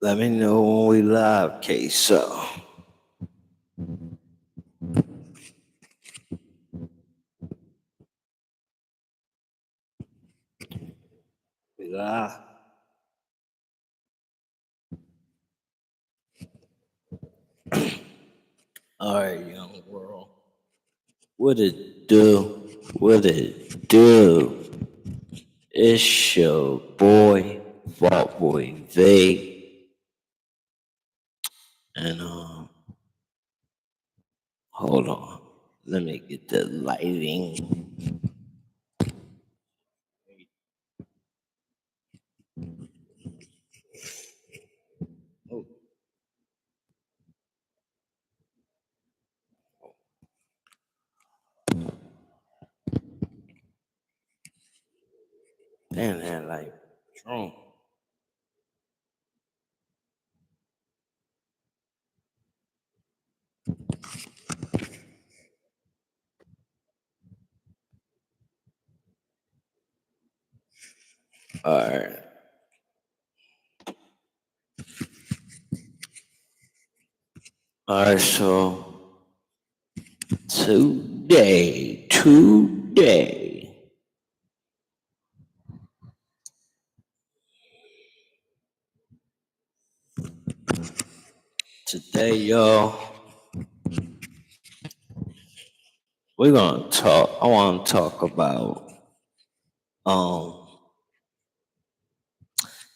Let me know when we live, K-So. We live. All right, young world. What it do? What it do? It's your boy, Vault Boy V. And hold on. Let me get the lighting. Oh. Damn, that light strong. All right. All right, so today, y'all, we're gonna talk. I want to talk about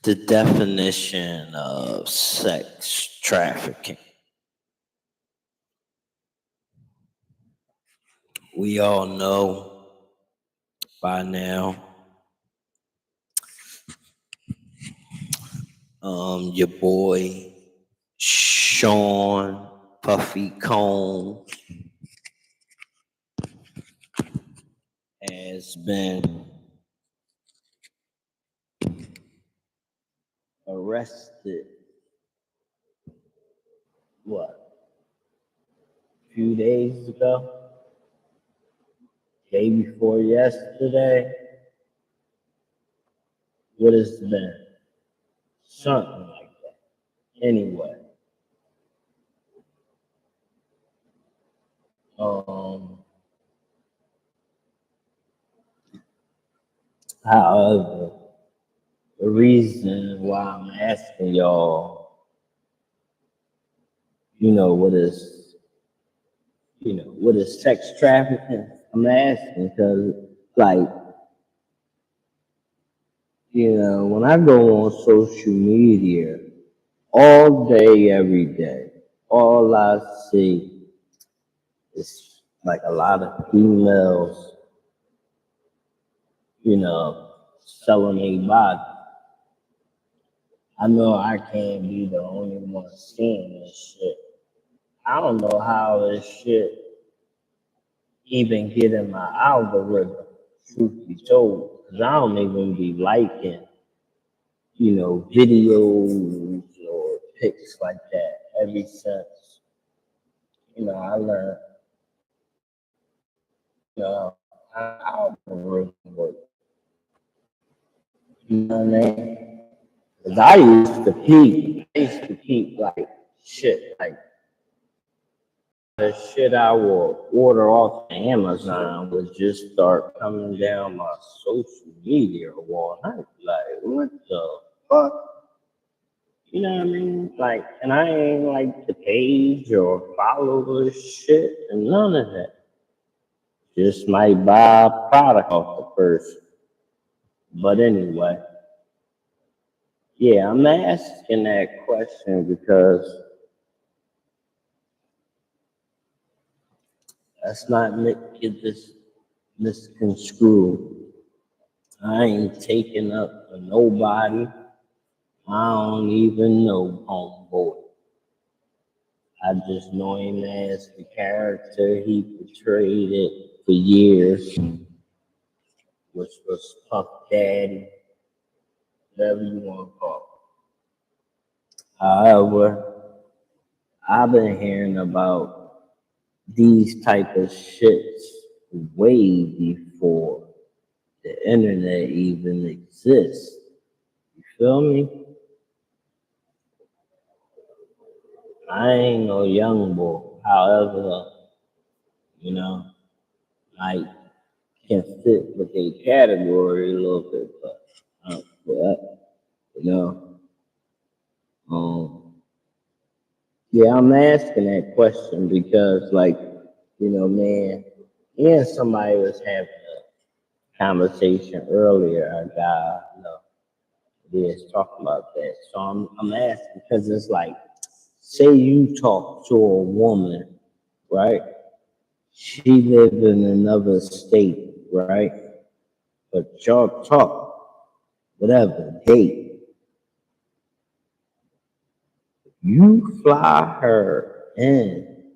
the definition of sex trafficking. We all know by now, your boy Sean Puffy Combs has been arrested. What? A few days ago? Day before yesterday? What has it been? Something like that. Anyway. However, the reason why I'm asking y'all, what is sex trafficking? I'm asking because, when I go on social media all day, every day, all I see is like a lot of females, selling their body. I know I can't be the only one seeing this shit. I don't know how this shit even get in my algorithm, truth be told, because I don't even be liking, videos or pics like that ever since, I learned, algorithm work. You know what I mean? Because I used to peep like shit, like the shit I will order off Amazon would just start coming down my social media wall. And I was like, what the fuck? You know what I mean? Like, and I ain't like the page or follow this shit and none of that. Just might buy a product off the person. But anyway, yeah, I'm asking that question because let's not get this misconstrued. I ain't taking up for nobody. I don't even know homeboy. I just know him as the character he portrayed it for years, which was Puff Daddy, whatever you want to call it. However, I've been hearing about these type of shits way before the internet even exists. You Feel me? I ain't no young boy. However, you know, I can fit with a category a little bit, but you know, yeah, I'm asking that question because, like, man, yeah, somebody was having a conversation earlier. A guy, is talking about that. So I'm asking because it's like, say you talk to a woman, right? She lives in another state, right? But y'all talk, whatever, date. You fly her in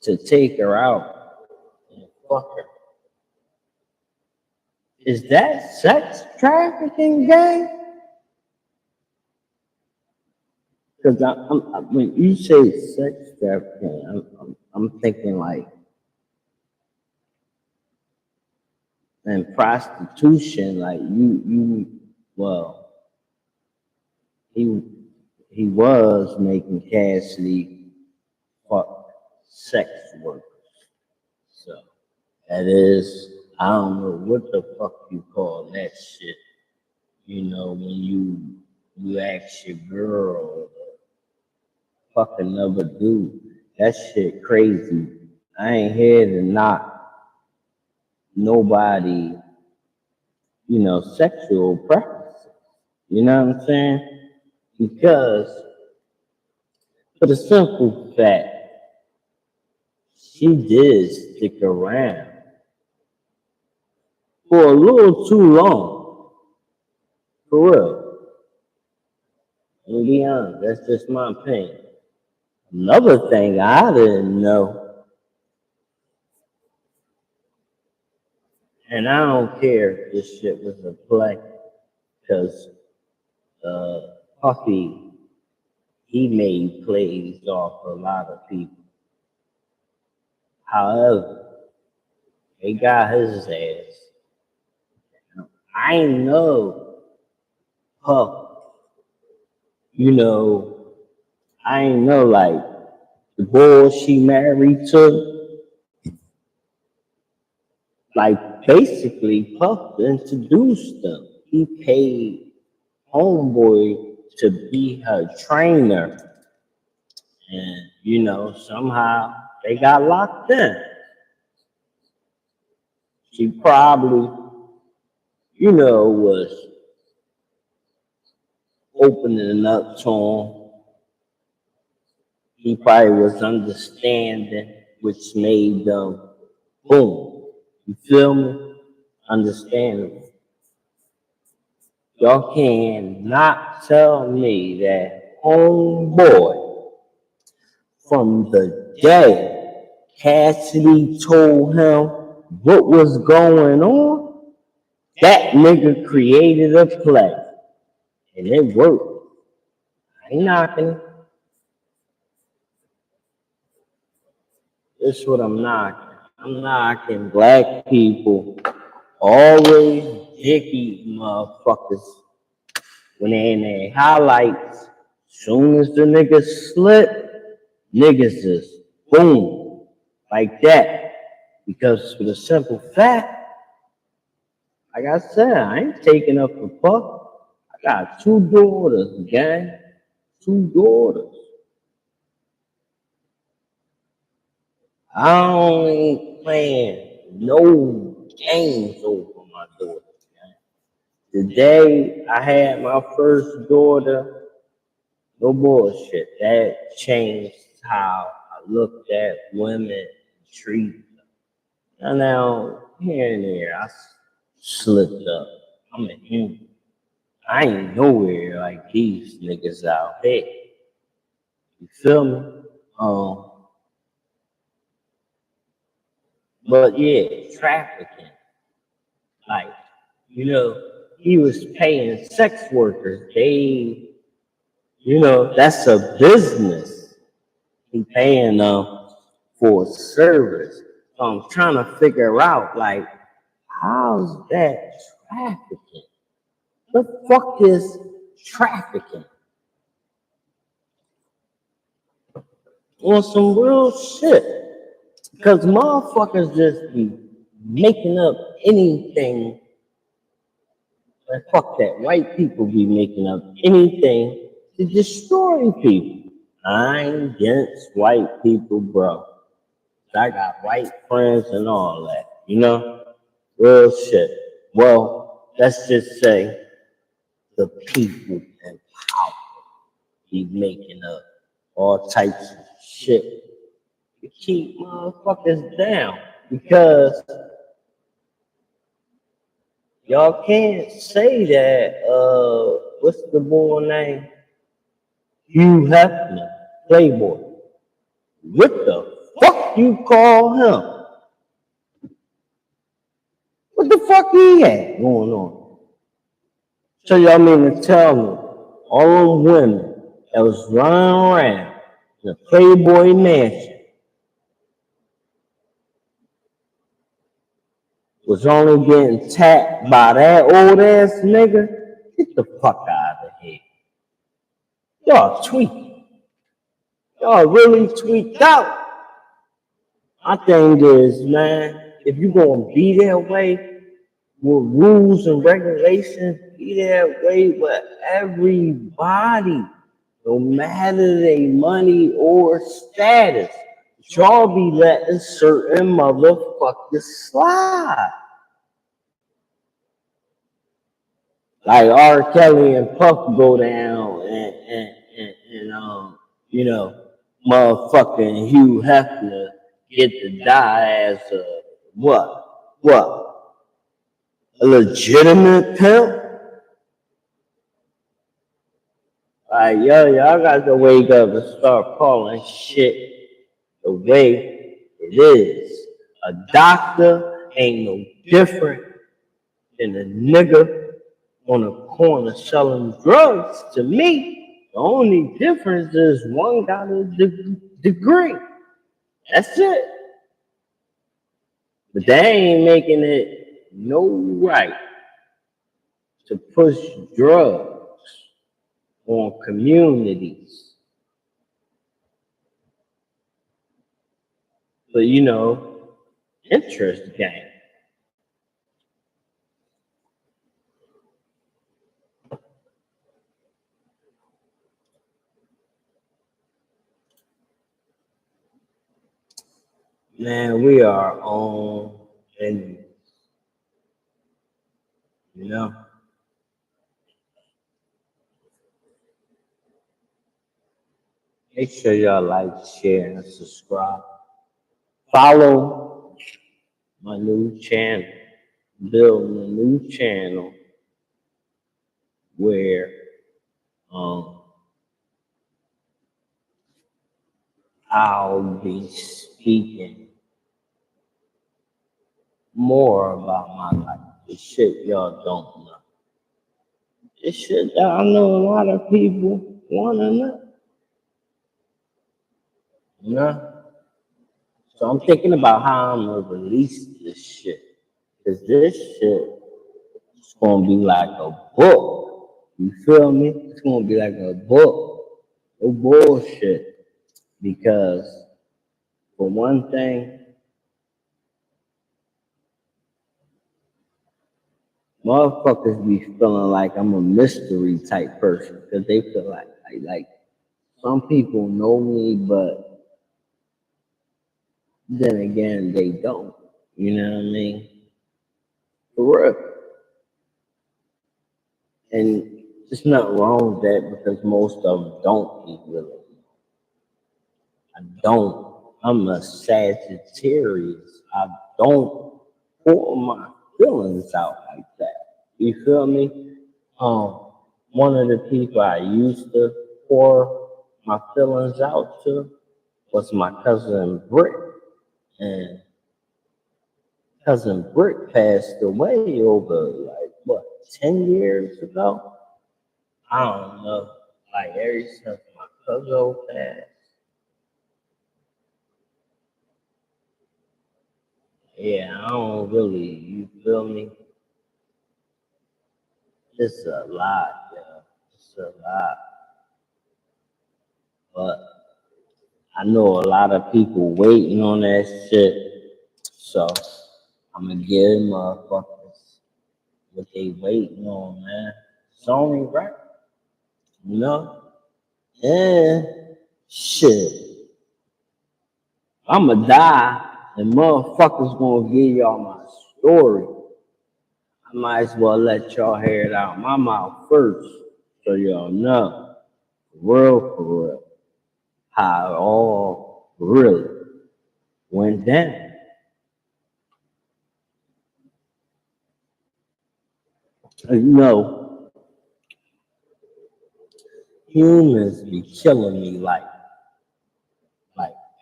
to take her out and fuck her. Is that sex trafficking, gang? Because when you say sex trafficking, I'm thinking like, and prostitution, like well, he he was making Cassidy fuck sex workers. So that is, I don't know what the fuck you call that shit. When you ask your girl to fuck another dude, that shit crazy. I ain't here to knock nobody, sexual preferences. You know what I'm saying? Because for the simple fact, she did stick around for a little too long. For real. And be honest, that's just my opinion. Another thing I didn't know, and I don't care if this shit was a play, because Puffy, he made plays off a lot of people. However, they got his ass. I know Puff, I ain't know like the boy she married to, like basically Puff introduced them. He paid Homeboy to be her trainer. And, somehow they got locked in. She probably, was opening up to him. He probably was understanding, which made them boom. You feel me? Understandable. Y'all cannot tell me that Homeboy from the day Cassidy told him what was going on, that nigga created a play. And it worked. I ain't knocking it. This is what I'm knocking. I'm knocking black people, always dicky motherfuckers, when they in their highlights. Soon as the niggas slip, niggas just boom, like that. Because for the simple fact, like I said, I ain't taking up a fuck. I got 2 daughters, gang. 2 daughters. I ain't playing no games over my daughters, gang. The day I had my first daughter, no bullshit. That changed how I looked at women and treat them. And now, here and there, I slipped up. I'm a human. I ain't nowhere like these niggas out here. You feel me? But yeah, trafficking. Like, he was paying sex workers. That's a business. He paying them for service. So I'm trying to figure out, like, how's that trafficking? The fuck is trafficking? On some real shit. Because motherfuckers just be making up anything. And fuck that. White people be making up anything to destroy people. I ain't against white people, bro. I got white friends and all that, you know? Real shit. Well, let's just say the people in power be making up all types of shit to keep motherfuckers down. Because y'all can't say that, what's the boy name? Hugh Hefner, Playboy. What the fuck you call him? What the fuck he had going on? So y'all mean to tell me all them women that was running around in a Playboy mansion was only getting tapped by that old ass nigga? Get the fuck out of here. Y'all tweaking. Y'all really tweaked out. My thing is, man, if you gonna be that way with rules and regulations, be that way with everybody, no matter their money or status. Y'all be letting certain motherfuckers slide. Like R. Kelly and Puff go down and you know, motherfucking Hugh Hefner get to die as a what? What? A legitimate pimp? Like, yo, y'all got to wake up and start calling shit the way it is. A doctor ain't no different than a nigga on the corner selling drugs to me. The only difference is one got a degree. That's it. But they ain't making it no right to push drugs on communities. But you know, interest game. Man, we are on enemies, you know. Make sure y'all like, share, and subscribe. Follow my new channel, building a new channel where um, I'll be speaking more about my life. The shit y'all don't know. This shit that I know a lot of people wanna know. You know? So I'm thinking about how I'm gonna release this shit. Cause this shit is gonna be like a book. You feel me? It's gonna be like a book. No bullshit. Because for one thing, motherfuckers be feeling like I'm a mystery type person. Cause they feel like some people know me, but then again they don't. You know what I mean? For real. And there's nothing wrong with that because most of them don't be really. I don't. I'm a Sagittarius. I don't pour my feelings out like that. You feel me? One of the people I used to pour my feelings out to was my cousin Britt. And cousin Britt passed away over like what, 10 years ago? I don't know. Like ever since my cousin passed. Yeah, I don't really, you feel me? It's a lot, yeah. It's a lot. But I know a lot of people waiting on that shit. So I'm gonna give motherfuckers what they waiting on, man. It's only right, you know? Yeah. Shit. I'ma die and motherfuckers gonna give y'all my story. I might as well let y'all hear it out my mouth first so y'all know. For real, how it all really went down. You know, humans be killing me like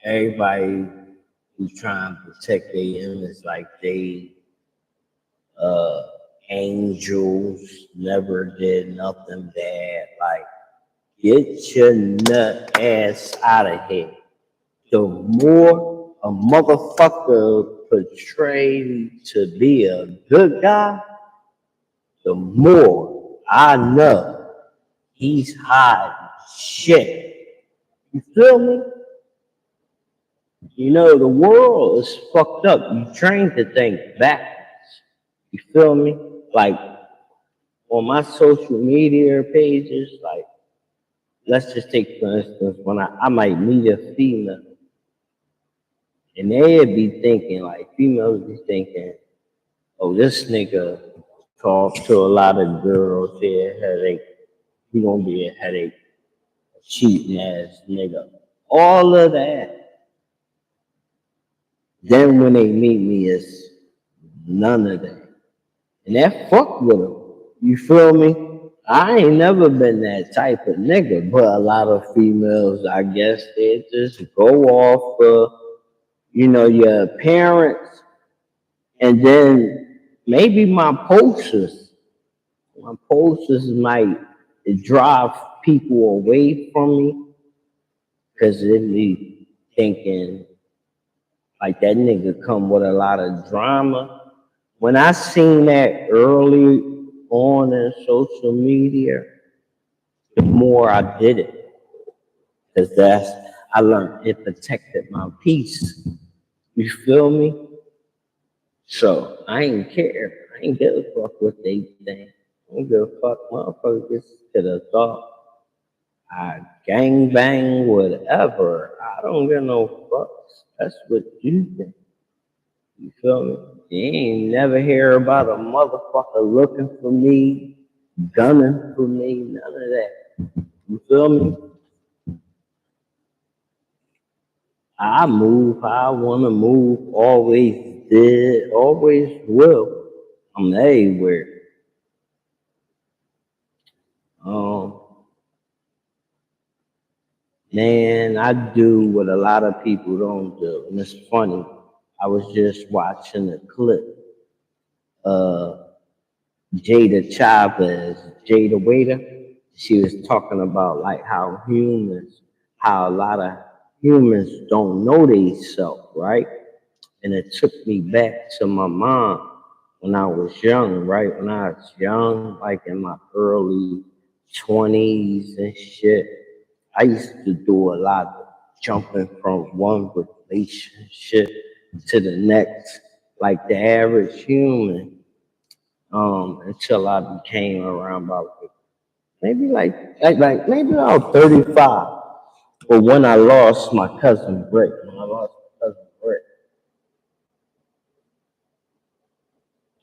everybody who's trying to protect their image like they uh angels, never did nothing bad. Like, get your nut ass out of here. The more a motherfucker portrayed to be a good guy, the more I know he's hiding shit. You feel me? You know, the world is fucked up. You trained to think backwards. You feel me? Like on my social media pages, like let's just take for instance when I might meet a female and they'd be thinking like females be thinking, oh, this nigga talks to a lot of girls here, headache. He gonna be a headache, a cheating ass nigga. All of that. Then when they meet me, it's none of that. And that fuck with them. You feel me? I ain't never been that type of nigga, but a lot of females, I guess, they just go off your appearance, and then maybe my posters might drive people away from me because they be thinking like that nigga come with a lot of drama. When I seen that early on in social media, the more I did it, because I learned it protected my peace. You feel me? So I ain't care. I ain't give a fuck what they think. I don't give a fuck. Motherfuckers could have thought I gang bang whatever. I don't give no fucks. That's what you think. You feel me? You ain't never hear about a motherfucker looking for me, gunning for me, none of that. You feel me? I move how I want to move, always did, always will. I'm everywhere. Um, Man, I do what a lot of people don't do. And it's funny. I was just watching a clip of Jada Chavez, Jada Waiter. She was talking about like how a lot of humans don't know themselves, right? And it took me back to my mom when I was young, right? When I was young, like in my early 20s and shit, I used to do a lot of jumping from one relationship to the next, like the average human, until I became around about maybe like maybe about 35. But when I lost my cousin Brick,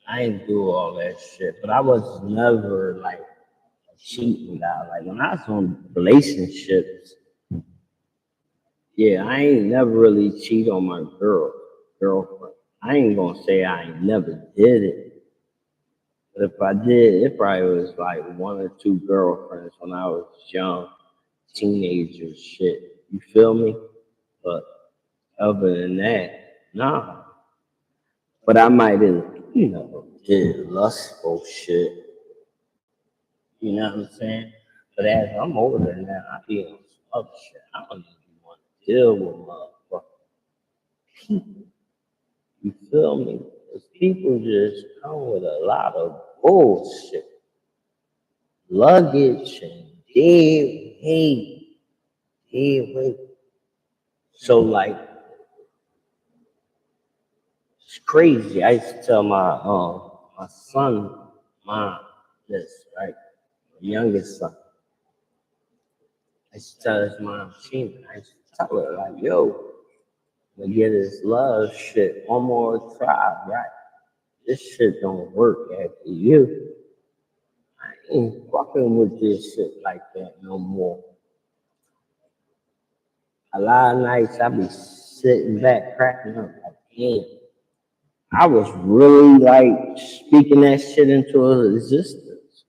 I ain't do all that shit. But I was never like a cheating guy. Like when I was on relationships, yeah, I ain't never really cheat on my girlfriend. I ain't gonna say I ain't never did it, but if I did, it probably was like one or two girlfriends when I was young, teenager shit. You feel me? But other than that, nah. But I might have, did lustful shit. You know what I'm saying? But as I'm older now, I be on some other shit. I don't even want to deal with motherfuckers. You feel me? Because people just come with a lot of bullshit. luggage and dead weight. So like, it's crazy. I used to tell my son, mom, this, right? The youngest son. I used to tell his mom, Sheena, I used to tell her, like, yo, to get his love shit one more try, right? This shit don't work after you. I ain't fucking with this shit like that no more. A lot of nights I be sitting back cracking up like, damn. I was really like speaking that shit into existence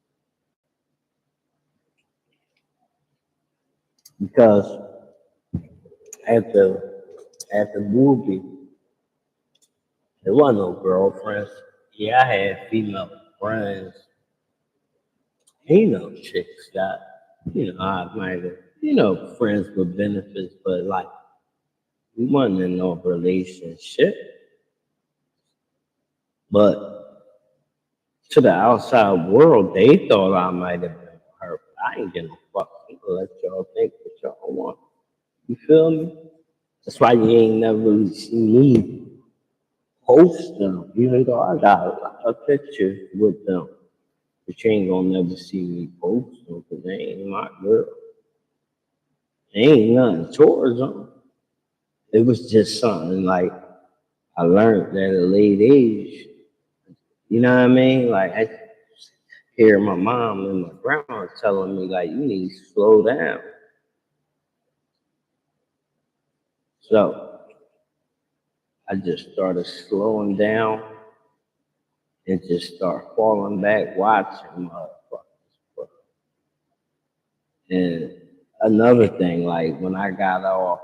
because after movie, there wasn't no girlfriends. Yeah, I had female friends. Chicks got, I might have, friends with benefits, but like we wasn't in no relationship. But to the outside world, they thought I might have been hurt. I ain't gonna fuck. Let y'all think what y'all want. You feel me? That's why you ain't never really seen me post them, even though I got a lot of pictures with them. But you ain't gonna never see me post them because they ain't my girl. They ain't nothing towards them. It was just something like I learned at a late age. You know what I mean? Like I hear my mom and my grandma telling me like you need to slow down. So I just started slowing down and just start falling back watching motherfuckers. And another thing, like when I got off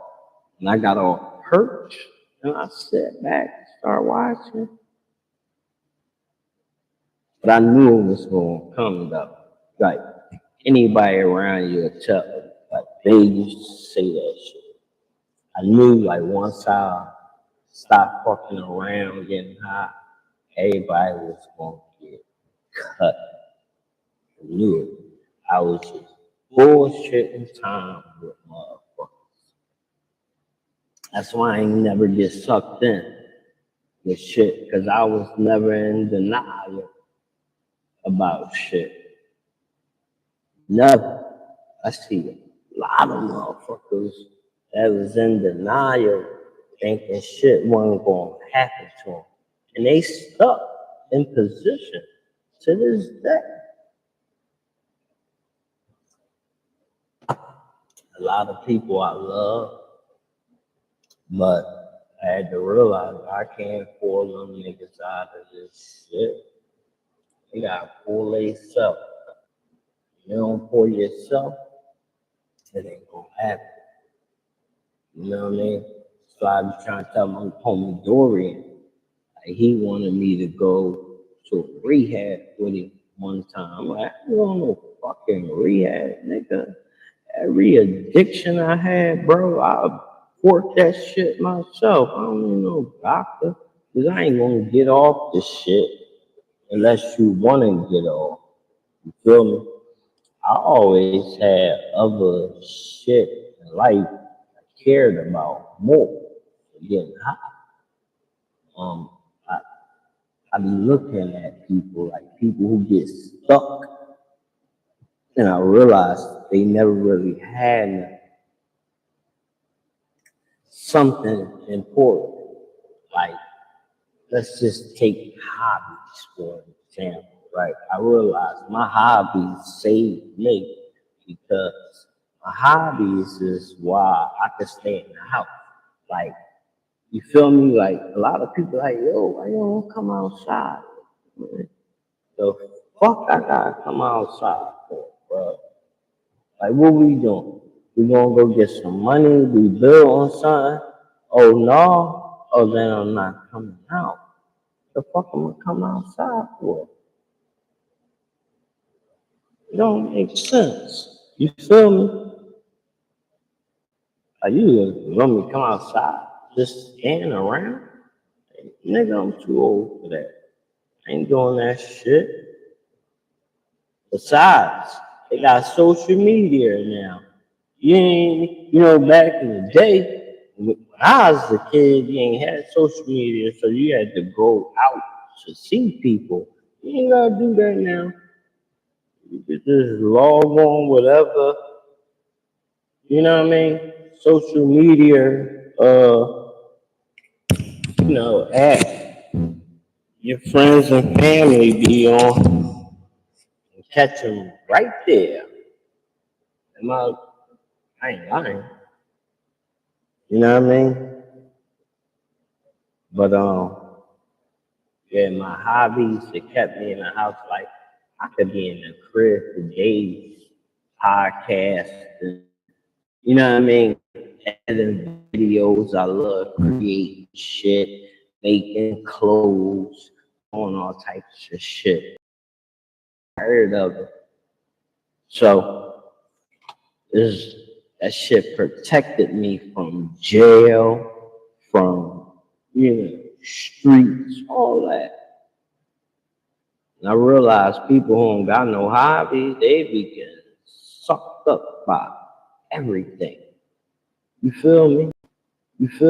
perch, and I sat back and start watching. But I knew it was gonna come though. Like anybody around you would tell like they used to say that shit. I knew like once I stopped fucking around getting high, everybody was gonna get cut. I knew it. I was just bullshitting time with motherfuckers. That's why I ain't never get sucked in with shit, because I was never in denial about shit. Never. I see a lot of motherfuckers that was in denial thinking shit wasn't going to happen to them. And they stuck in position to this day. A lot of people I love, but I had to realize I can't pull them niggas out of this shit. They gotta pull themselves. You don't pull yourself, it ain't gonna happen. You know what I mean? So I was trying to tell my homie Dorian, like he wanted me to go to a rehab with him one time. I'm like, I don't want no fucking rehab, nigga. Every addiction I had, bro, I worked that shit myself. I don't need no doctor. Because I ain't gonna get off this shit unless you wanna get off. You feel me? I always had other shit in life I cared about more than getting high. Um, I, I be looking at people like people who get stuck, and I realized they never really had something important. Like, let's just take hobbies for example, right? I realized my hobbies saved me because my hobbies is why I can stay in the house. Like, you feel me? Like, a lot of people like, yo, why you don't come outside? The fuck I gotta come outside for, bro? Like, what we doing? We gonna go get some money, we build on something? Oh no? Oh, then I'm not coming out. The fuck am I come outside for? It don't make sense. You feel me? Are you want me to come outside? Just stand around? Nigga, I'm too old for that. I ain't doing that shit. Besides, They got social media now. Back in the day, when I was a kid, you ain't had social media, so you had to go out to see people. You ain't gotta do that now. You could just log on, whatever, social media, app your friends and family be on and catch them right there. Am I ain't lying. You know what I mean? But yeah, my hobbies that kept me in the house, like I could be in the crib for days, podcasting. You know what I mean? Editing videos. I love creating shit, making clothes, doing all types of shit. I heard of it. So this that shit protected me from jail, from streets, all that. And I realized people who don't got no hobbies, they be getting sucked up by everything. You feel me? You feel